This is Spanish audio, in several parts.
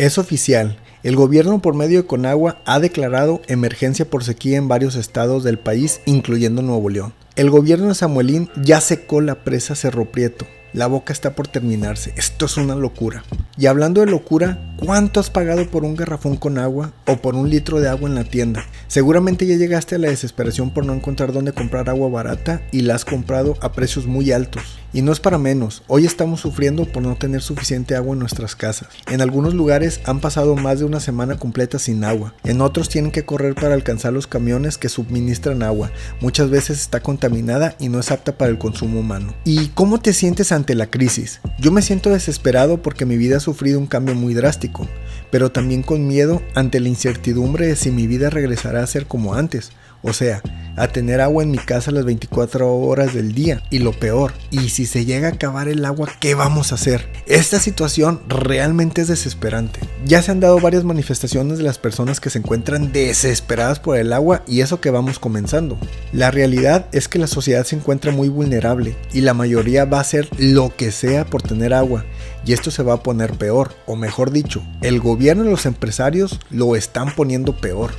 Es oficial. El gobierno por medio de Conagua ha declarado emergencia por sequía en varios estados del país, incluyendo Nuevo León. El gobierno de Samuelín ya secó la presa Cerro Prieto. La boca está por terminarse. Esto es una locura. Y hablando de locura, ¿cuánto has pagado por un garrafón con agua o por un litro de agua en la tienda? Seguramente ya llegaste a la desesperación por no encontrar dónde comprar agua barata y la has comprado a precios muy altos. Y no es para menos, hoy estamos sufriendo por no tener suficiente agua en nuestras casas. En algunos lugares han pasado más de una semana completa sin agua. En otros tienen que correr para alcanzar los camiones que suministran agua. Muchas veces está contaminada y no es apta para el consumo humano. ¿Y cómo te sientes ante la crisis? Yo me siento desesperado porque mi vida ha sufrido un cambio muy drástico, pero también con miedo ante la incertidumbre de si mi vida regresará a ser como antes. O sea, a tener agua en mi casa las 24 horas del día. Y lo peor, ¿y si se llega a acabar el agua, qué vamos a hacer? Esta situación realmente es desesperante. Ya se han dado varias manifestaciones de las personas que se encuentran desesperadas por el agua y eso que vamos comenzando. La realidad es que la sociedad se encuentra muy vulnerable y la mayoría va a hacer lo que sea por tener agua. Y esto se va a poner peor, o mejor dicho, el gobierno y los empresarios lo están poniendo peor.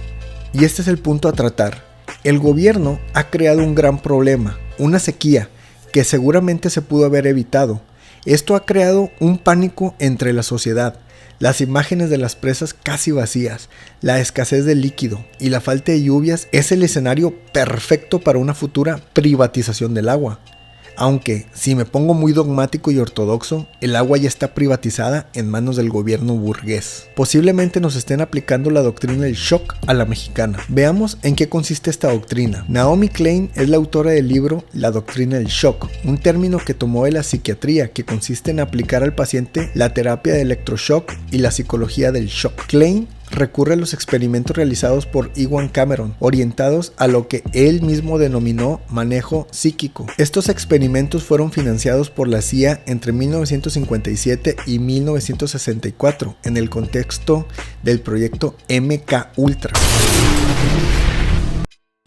Y este es el punto a tratar. El gobierno ha creado un gran problema, una sequía, que seguramente se pudo haber evitado. Esto ha creado un pánico entre la sociedad. Las imágenes de las presas casi vacías, la escasez de líquido y la falta de lluvias es el escenario perfecto para una futura privatización del agua. Aunque, si me pongo muy dogmático y ortodoxo, el agua ya está privatizada en manos del gobierno burgués. Posiblemente nos estén aplicando la doctrina del shock a la mexicana. Veamos en qué consiste esta doctrina. Naomi Klein es la autora del libro La doctrina del shock, un término que tomó de la psiquiatría que consiste en aplicar al paciente la terapia de electroshock y la psicología del shock. Klein recurre a los experimentos realizados por Ewan Cameron, orientados a lo que él mismo denominó manejo psíquico. Estos experimentos fueron financiados por la CIA entre 1957 y 1964 en el contexto del proyecto MK Ultra.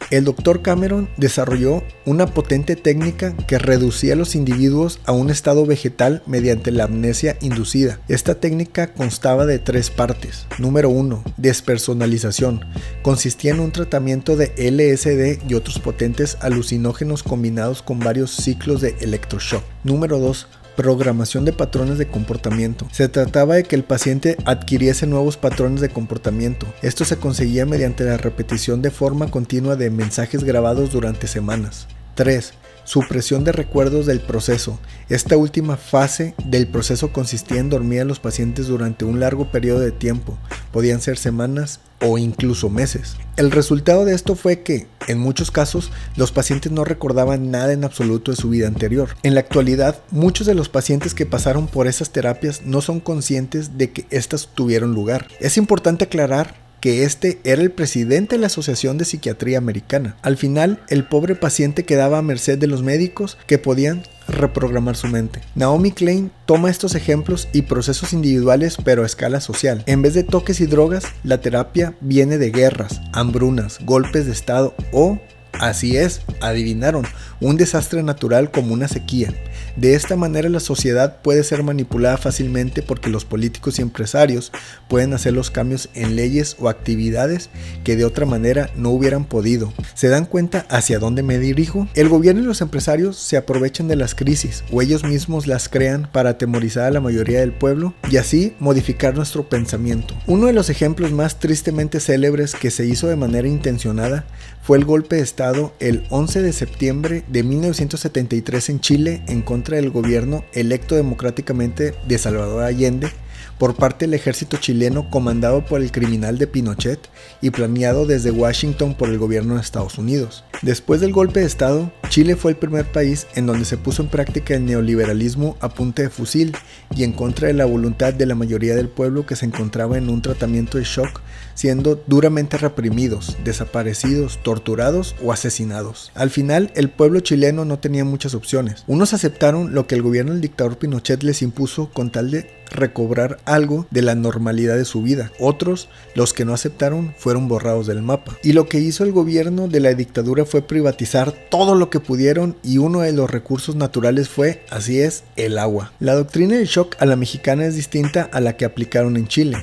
El Dr. Cameron desarrolló una potente técnica que reducía a los individuos a un estado vegetal mediante la amnesia inducida. Esta técnica constaba de 3 partes. Número 1. Despersonalización. Consistía en un tratamiento de LSD y otros potentes alucinógenos combinados con varios ciclos de electroshock. Número 2. Programación de patrones de comportamiento. Se trataba de que el paciente adquiriese nuevos patrones de comportamiento. Esto se conseguía mediante la repetición de forma continua de mensajes grabados durante semanas. 3. Supresión de recuerdos del proceso. Esta última fase del proceso consistía en dormir a los pacientes durante un largo periodo de tiempo. Podían ser semanas o incluso meses. El resultado de esto fue que, en muchos casos, los pacientes no recordaban nada en absoluto de su vida anterior. En la actualidad, muchos de los pacientes que pasaron por esas terapias no son conscientes de que éstas tuvieron lugar. Es importante aclarar que este era el presidente de la Asociación de Psiquiatría Americana. Al final, el pobre paciente quedaba a merced de los médicos que podían reprogramar su mente. Naomi Klein toma estos ejemplos y procesos individuales pero a escala social. En vez de toques y drogas, la terapia viene de guerras, hambrunas, golpes de estado o, así es, adivinaron, un desastre natural como una sequía. De esta manera la sociedad puede ser manipulada fácilmente porque los políticos y empresarios pueden hacer los cambios en leyes o actividades que de otra manera no hubieran podido. ¿Se dan cuenta hacia dónde me dirijo? El gobierno y los empresarios se aprovechan de las crisis o ellos mismos las crean para atemorizar a la mayoría del pueblo y así modificar nuestro pensamiento. Uno de los ejemplos más tristemente célebres que se hizo de manera intencionada fue el golpe de estado el 11 de septiembre de 1973 en Chile en contra del gobierno electo democráticamente de Salvador Allende por parte del ejército chileno comandado por el criminal de Pinochet y planeado desde Washington por el gobierno de Estados Unidos. Después del golpe de estado, Chile fue el primer país en donde se puso en práctica el neoliberalismo a punta de fusil y en contra de la voluntad de la mayoría del pueblo que se encontraba en un tratamiento de shock, siendo duramente reprimidos, desaparecidos, torturados o asesinados. Al final, el pueblo chileno no tenía muchas opciones. Unos aceptaron lo que el gobierno del dictador Pinochet les impuso con tal de recobrar algo de la normalidad de su vida. Otros, los que no aceptaron, fueron borrados del mapa. Y lo que hizo el gobierno de la dictadura fue privatizar todo lo que pudieron y uno de los recursos naturales fue, así es, el agua. La doctrina del shock a la mexicana es distinta a la que aplicaron en Chile.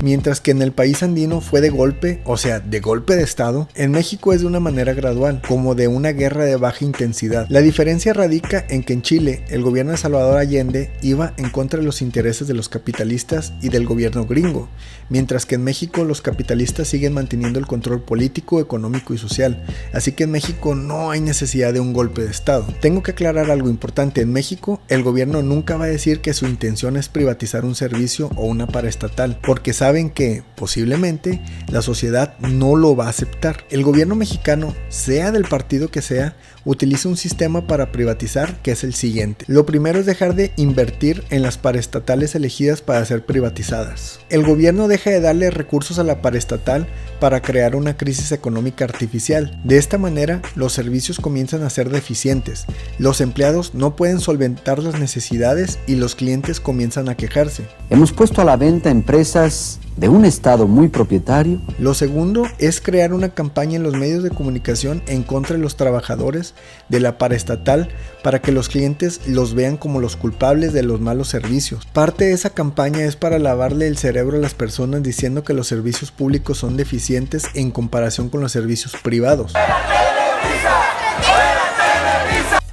Mientras que en el país andino fue de golpe, o sea, de golpe de estado, en México es de una manera gradual, como de una guerra de baja intensidad. La diferencia radica en que en Chile, el gobierno de Salvador Allende iba en contra de los intereses de los capitalistas y del gobierno gringo, mientras que en México los capitalistas siguen manteniendo el control político, económico y social, así que en México no hay necesidad de un golpe de estado. Tengo que aclarar algo importante: en México el gobierno nunca va a decir que su intención es privatizar un servicio o una paraestatal, porque saben que, posiblemente, la sociedad no lo va a aceptar. El gobierno mexicano, sea del partido que sea, utiliza un sistema para privatizar que es el siguiente. Lo primero es dejar de invertir en las paraestatales elegidas para ser privatizadas. El gobierno deja de darle recursos a la paraestatal para crear una crisis económica artificial. De esta manera, los servicios comienzan a ser deficientes, los empleados no pueden solventar las necesidades y los clientes comienzan a quejarse. Hemos puesto a la venta empresas de un estado muy propietario. Lo segundo es crear una campaña en los medios de comunicación en contra de los trabajadores de la paraestatal para que los clientes los vean como los culpables de los malos servicios. Parte de esa campaña es para lavarle el cerebro a las personas diciendo que los servicios públicos son deficientes en comparación con los servicios privados.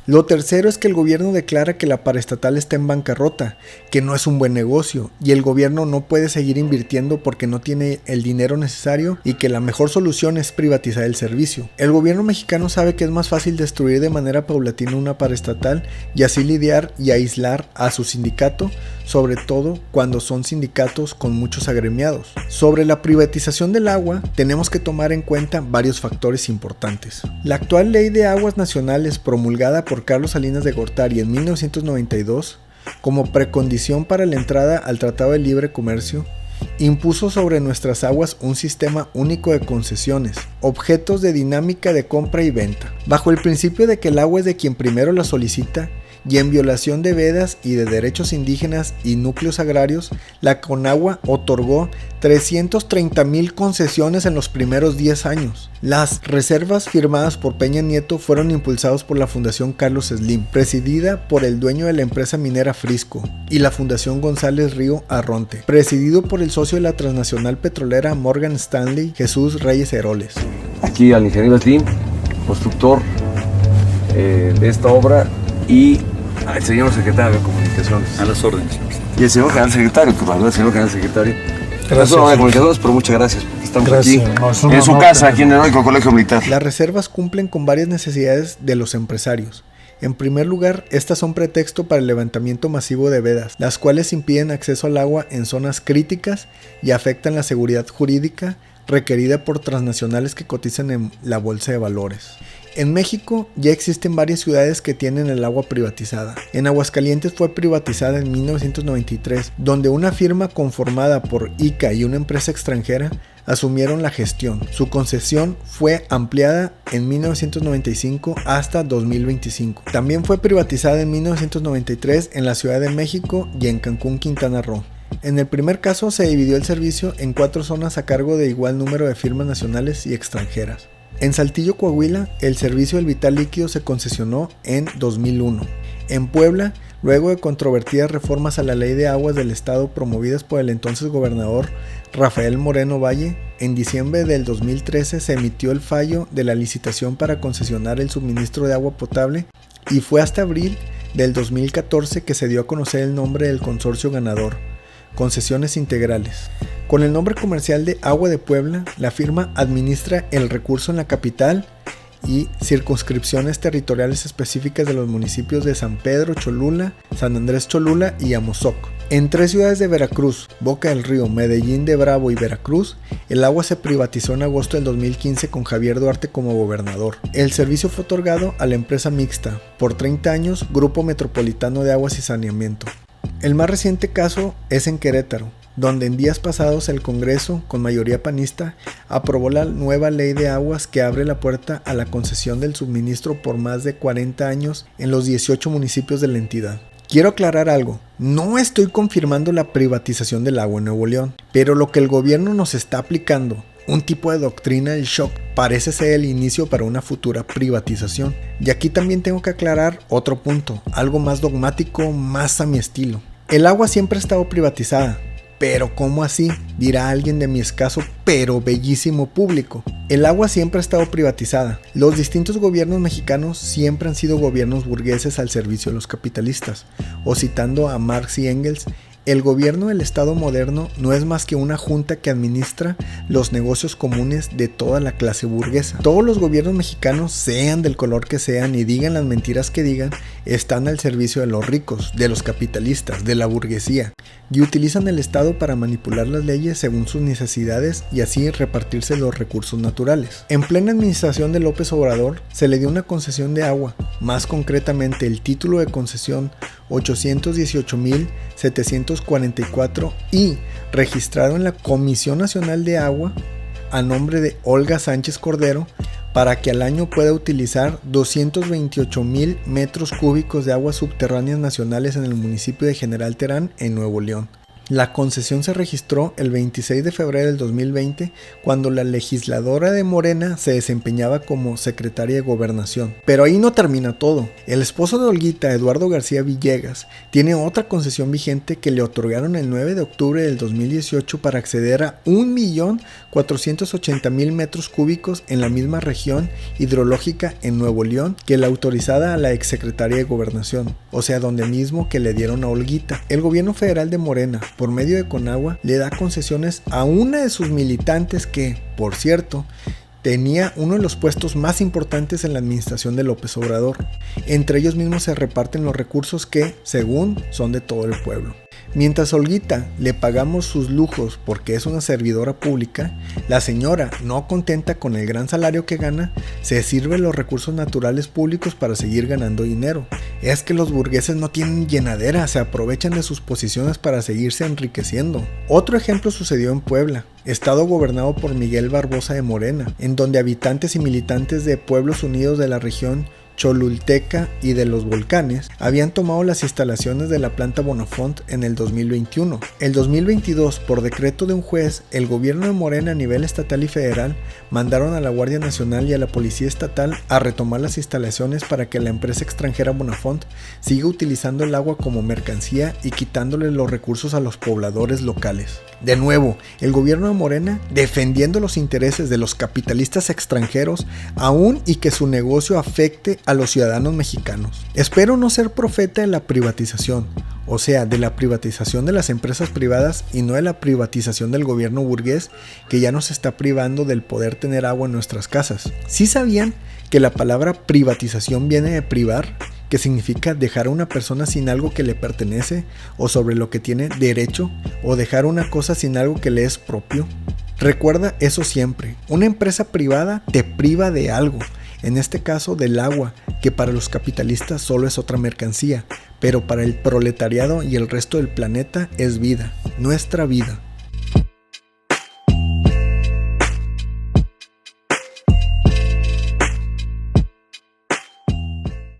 Lo tercero es que el gobierno declara que la paraestatal está en bancarrota, que no es un buen negocio y el gobierno no puede seguir invirtiendo porque no tiene el dinero necesario y que la mejor solución es privatizar el servicio. El gobierno mexicano sabe que es más fácil destruir de manera paulatina una paraestatal y así lidiar y aislar a su sindicato, sobre todo cuando son sindicatos con muchos agremiados. Sobre la privatización del agua, tenemos que tomar en cuenta varios factores importantes. La actual Ley de Aguas Nacionales, promulgada por Carlos Salinas de Gortari en 1992, como precondición para la entrada al Tratado de Libre Comercio, impuso sobre nuestras aguas un sistema único de concesiones, objetos de dinámica de compra y venta, bajo el principio de que el agua es de quien primero la solicita, y en violación de vedas y de derechos indígenas y núcleos agrarios, la Conagua otorgó 330,000 concesiones en los primeros 10 años. Las reservas firmadas por Peña Nieto fueron impulsadas por la Fundación Carlos Slim, presidida por el dueño de la empresa minera Frisco, y la Fundación González Río Arronte, presidido por el socio de la transnacional petrolera Morgan Stanley, Jesús Reyes Heroles. Aquí al ingeniero Slim, constructor de esta obra, y al señor secretario de Comunicaciones. A las órdenes. Y el señor general secretario, que mandó el señor general secretario. Gracias. No de Comunicaciones, pero muchas gracias, porque estamos Gracias. aquí No, en su casa, aquí en el Heroico Colegio Militar. Las reservas cumplen con varias necesidades de los empresarios. En primer lugar, estas son pretexto para el levantamiento masivo de vedas, las cuales impiden acceso al agua en zonas críticas y afectan la seguridad jurídica requerida por transnacionales que cotizan en la bolsa de valores. En México ya existen varias ciudades que tienen el agua privatizada. En Aguascalientes fue privatizada en 1993, donde una firma conformada por ICA y una empresa extranjera asumieron la gestión. Su concesión fue ampliada en 1995 hasta 2025. También fue privatizada en 1993 en la Ciudad de México y en Cancún, Quintana Roo. En el primer caso se dividió el servicio en 4 zonas a cargo de igual número de firmas nacionales y extranjeras. En Saltillo, Coahuila, el servicio del vital líquido se concesionó en 2001. En Puebla, luego de controvertidas reformas a la ley de aguas del estado promovidas por el entonces gobernador Rafael Moreno Valle, en diciembre del 2013 se emitió el fallo de la licitación para concesionar el suministro de agua potable y fue hasta abril del 2014 que se dio a conocer el nombre del consorcio ganador, Concesiones Integrales. Con el nombre comercial de Agua de Puebla, la firma administra el recurso en la capital y circunscripciones territoriales específicas de los municipios de San Pedro Cholula, San Andrés Cholula y Amozoc. En 3 ciudades de Veracruz, Boca del Río, Medellín de Bravo y Veracruz, el agua se privatizó en agosto del 2015 con Javier Duarte como gobernador. El servicio fue otorgado a la empresa mixta, por 30 años, Grupo Metropolitano de Aguas y Saneamiento. El más reciente caso es en Querétaro, donde en días pasados el Congreso, con mayoría panista, aprobó la nueva ley de aguas que abre la puerta a la concesión del suministro por más de 40 años en los 18 municipios de la entidad. Quiero aclarar algo, no estoy confirmando la privatización del agua en Nuevo León, pero lo que el gobierno nos está aplicando, un tipo de doctrina del shock, parece ser el inicio para una futura privatización. Y aquí también tengo que aclarar otro punto, algo más dogmático, más a mi estilo. El agua siempre ha estado privatizada, Pero ¿cómo así?, dirá alguien de mi escaso pero bellísimo público. El agua siempre ha estado privatizada. Los distintos gobiernos mexicanos siempre han sido gobiernos burgueses al servicio de los capitalistas. O citando a Marx y Engels, el gobierno del Estado moderno no es más que una junta que administra los negocios comunes de toda la clase burguesa. Todos los gobiernos mexicanos, sean del color que sean y digan las mentiras que digan, están al servicio de los ricos, de los capitalistas, de la burguesía, y utilizan el Estado para manipular las leyes según sus necesidades y así repartirse los recursos naturales. En plena administración de López Obrador se le dio una concesión de agua, más concretamente el título de concesión 818.744 y registrado en la Comisión Nacional de Agua a nombre de Olga Sánchez Cordero para que al año pueda utilizar 228,000 metros cúbicos de aguas subterráneas nacionales en el municipio de General Terán, en Nuevo León. La concesión se registró el 26 de febrero del 2020 cuando la legisladora de Morena se desempeñaba como secretaria de Gobernación. Pero ahí no termina todo. El esposo de Olguita, Eduardo García Villegas, tiene otra concesión vigente que le otorgaron el 9 de octubre del 2018 para acceder a 1.480.000 metros cúbicos en la misma región hidrológica en Nuevo León que la autorizada a la exsecretaria de Gobernación, o sea, donde mismo que le dieron a Olguita. El gobierno federal de Morena, por medio de Conagua, le da concesiones a una de sus militantes que, por cierto, tenía uno de los puestos más importantes en la administración de López Obrador. Entre ellos mismos se reparten los recursos que, según, son de todo el pueblo. Mientras a Olguita le pagamos sus lujos porque es una servidora pública, la señora, no contenta con el gran salario que gana, se sirve los recursos naturales públicos para seguir ganando dinero. Es que los burgueses no tienen llenadera, se aprovechan de sus posiciones para seguirse enriqueciendo. Otro ejemplo sucedió en Puebla, estado gobernado por Miguel Barbosa de Morena, en donde habitantes y militantes de Pueblos Unidos de la región Cholulteca y de los Volcanes habían tomado las instalaciones de la planta Bonafont en el 2021. El 2022, por decreto de un juez, el gobierno de Morena a nivel estatal y federal mandaron a la Guardia Nacional y a la Policía Estatal a retomar las instalaciones para que la empresa extranjera Bonafont siga utilizando el agua como mercancía y quitándole los recursos a los pobladores locales. De nuevo, el gobierno de Morena defendiendo los intereses de los capitalistas extranjeros aún y que su negocio afecte a los ciudadanos mexicanos. Espero no ser profeta de la privatización, o sea, de la privatización de las empresas privadas y no de la privatización del gobierno burgués que ya nos está privando del poder tener agua en nuestras casas. ¿Sí sabían que la palabra privatización viene de privar, que significa dejar a una persona sin algo que le pertenece o sobre lo que tiene derecho, o dejar una cosa sin algo que le es propio? Recuerda eso siempre, una empresa privada te priva de algo, en este caso del agua, que para los capitalistas solo es otra mercancía, pero para el proletariado y el resto del planeta es vida, nuestra vida.